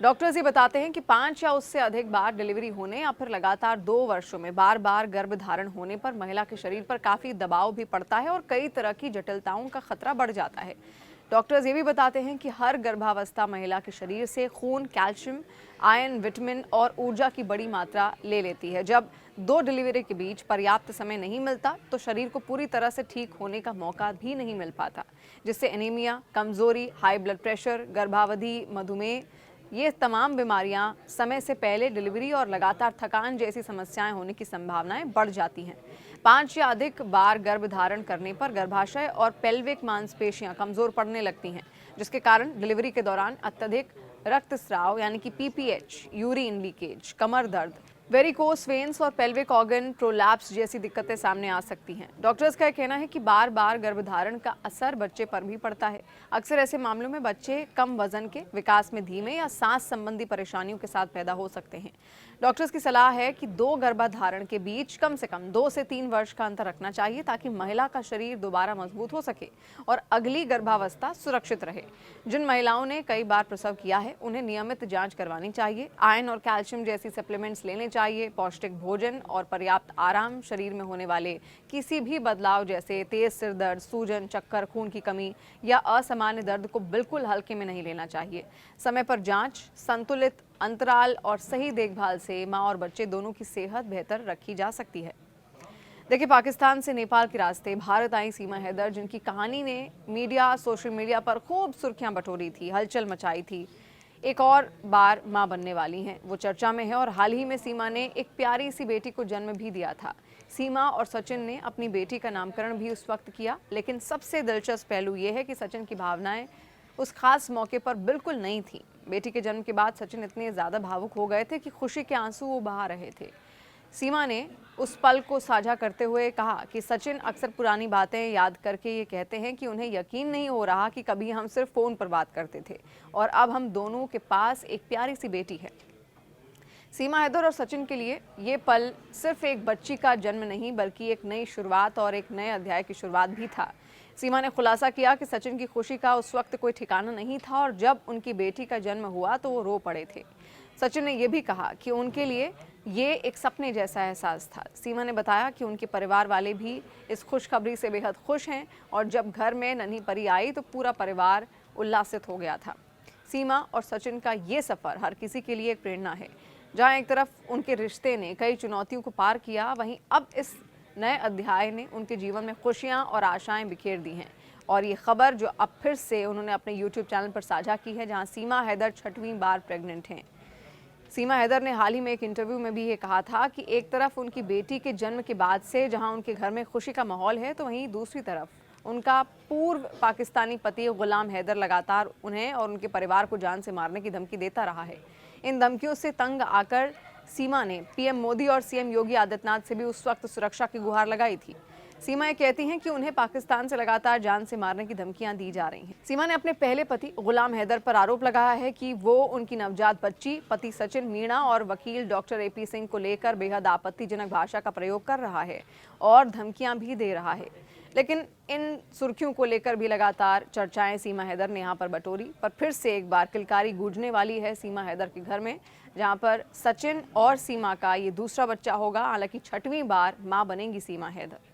Doctors ये बताते हैं कि 5 या उससे अधिक बार डिलीवरी होने या फिर लगातार 2 वर्षों में बार बार गर्भधारण होने पर महिला के शरीर पर काफ़ी दबाव भी पड़ता है और कई तरह की जटिलताओं का खतरा बढ़ जाता है। डॉक्टर्स ये भी बताते हैं कि हर गर्भावस्था महिला के शरीर से खून, कैल्शियम, आयरन, विटामिन और ऊर्जा की बड़ी मात्रा ले लेती है। जब 2 डिलीवरी के बीच पर्याप्त समय नहीं मिलता तो शरीर को पूरी तरह से ठीक होने का मौका भी नहीं मिल पाता, जिससे एनीमिया, कमजोरी, हाई ब्लड प्रेशर, गर्भावधि, मधुमेह, ये तमाम बीमारियां समय से पहले डिलीवरी और लगातार थकान जैसी समस्याएं होने की संभावनाएं बढ़ जाती हैं। 5 या अधिक बार गर्भधारण करने पर गर्भाशय और पेल्विक मांसपेशियां कमजोर पड़ने लगती हैं, जिसके कारण डिलीवरी के दौरान अत्यधिक रक्तस्राव यानी कि पीपीएच, यूरिन लीकेज, कमर दर्द, वेरिकोस वेन्स और पेल्विक ऑर्गन प्रोलैप्स जैसी दिक्कतें सामने आ सकती हैं। डॉक्टर्स का कहना है कि बार बार गर्भधारण का असर बच्चे पर भी पड़ता है। अक्सर ऐसे मामलों में बच्चे कम वजन के, विकास में धीमे या सांस संबंधी परेशानियों के साथ पैदा हो सकते हैं। डॉक्टर्स की सलाह है कि 2 गर्भधारण के बीच कम से कम 2 से 3 वर्ष का अंतर रखना चाहिए ताकि महिला का शरीर दोबारा मजबूत हो सके और अगली गर्भावस्था सुरक्षित रहे। जिन महिलाओं ने कई बार प्रसव किया है उन्हें नियमित जांच करवानी चाहिए। आयरन और कैल्शियम जैसी सप्लीमेंट्स लेने चाहिए। पौष्टिक भोजन और पर्याप्त आराम शरीर में होने वाले किसी भी बदलाव जैसे तेज सिर दर्द, सूजन, चक्कर, खून की कमी या असामान्य दर्द को बिल्कुल हल्के में नहीं लेना चाहिए। समय पर जांच, संतुलित अंतराल और सही देखभाल से मां और बच्चे दोनों की सेहत बेहतर रखी जा सकती है। देखिए, पाकिस्तान से नेपाल के रास्ते भारत आई सीमा हैदर, जिनकी कहानी ने मीडिया, सोशल मीडिया पर खूब सुर्खियां बटोरी थी, हलचल मचाई थी। एक और बार मां बनने वाली हैं, वो चर्चा में है और हाल ही में सीमा ने एक प्यारी सी बेटी को जन्म भी दिया था। सीमा और सचिन ने अपनी बेटी का नामकरण भी उस वक्त किया, लेकिन सबसे दिलचस्प पहलू ये है कि सचिन की भावनाएं उस खास मौके पर बिल्कुल नहीं थी। बेटी के जन्म के बाद सचिन इतने ज़्यादा भावुक हो गए थे कि खुशी के आंसू वो बहा रहे थे। सीमा ने उस पल को साझा करते हुए कहा कि सचिन अक्सर पुरानी बातें याद करके ये कहते हैं कि उन्हें यकीन नहीं हो रहा कि कभी हम सिर्फ फ़ोन पर बात करते थे और अब हम दोनों के पास एक प्यारी सी बेटी है। सीमा हैदर और सचिन के लिए ये पल सिर्फ एक बच्ची का जन्म नहीं बल्कि एक नई शुरुआत और एक नए अध्याय की शुरुआत भी था। सीमा ने खुलासा किया कि सचिन की खुशी का उस वक्त कोई ठिकाना नहीं था और जब उनकी बेटी का जन्म हुआ तो वो रो पड़े थे। सचिन ने यह भी कहा कि उनके लिए ये एक सपने जैसा एहसास था। सीमा ने बताया कि उनके परिवार वाले भी इस खुशखबरी से बेहद खुश हैं और जब घर में नन्ही परी आई तो पूरा परिवार उल्लासित हो गया था। सीमा और सचिन का ये सफ़र हर किसी के लिए एक प्रेरणा है। जहाँ एक तरफ उनके रिश्ते ने कई चुनौतियों को पार किया, वहीं अब इस नए अध्याय ने उनके जीवन में खुशियां और आशाएं बिखेर दी हैं। और ये खबर जो अब फिर से उन्होंने अपने YouTube चैनल पर साझा की है, जहां सीमा हैदर 6वीं बार प्रेग्नेंट हैं। सीमा हैदर ने हाल ही में एक इंटरव्यू में भी ये कहा था कि एक तरफ उनकी बेटी के जन्म के बाद से जहां उनके घर में खुशी का माहौल है, तो वहीं दूसरी तरफ उनका पूर्व पाकिस्तानी पति गुलाम हैदर लगातार उन्हें और उनके परिवार को जान से मारने की धमकी देता रहा है। इन धमकियों से तंग आकर सीमा ने पीएम मोदी और सीएम योगी आदित्यनाथ से भी उस वक्त सुरक्षा की गुहार लगाई थी। सीमा ये कहती हैं कि उन्हें पाकिस्तान से लगातार जान से मारने की धमकियां दी जा रही हैं। सीमा ने अपने पहले पति गुलाम हैदर पर आरोप लगाया है कि वो उनकी नवजात बच्ची, पति सचिन, मीणा और वकील डॉक्टर AP सिंह को लेकर बेहद आपत्तिजनक भाषा का प्रयोग कर रहा है और धमकियां भी दे रहा है। लेकिन इन सुर्खियों को लेकर भी लगातार चर्चाएं सीमा हैदर ने यहाँ पर बटोरी। पर फिर से एक बार किलकारी गूंजने वाली है सीमा हैदर के घर में, जहाँ पर सचिन और सीमा का ये दूसरा बच्चा होगा। हालांकि 6वीं बार मां बनेंगी सीमा हैदर।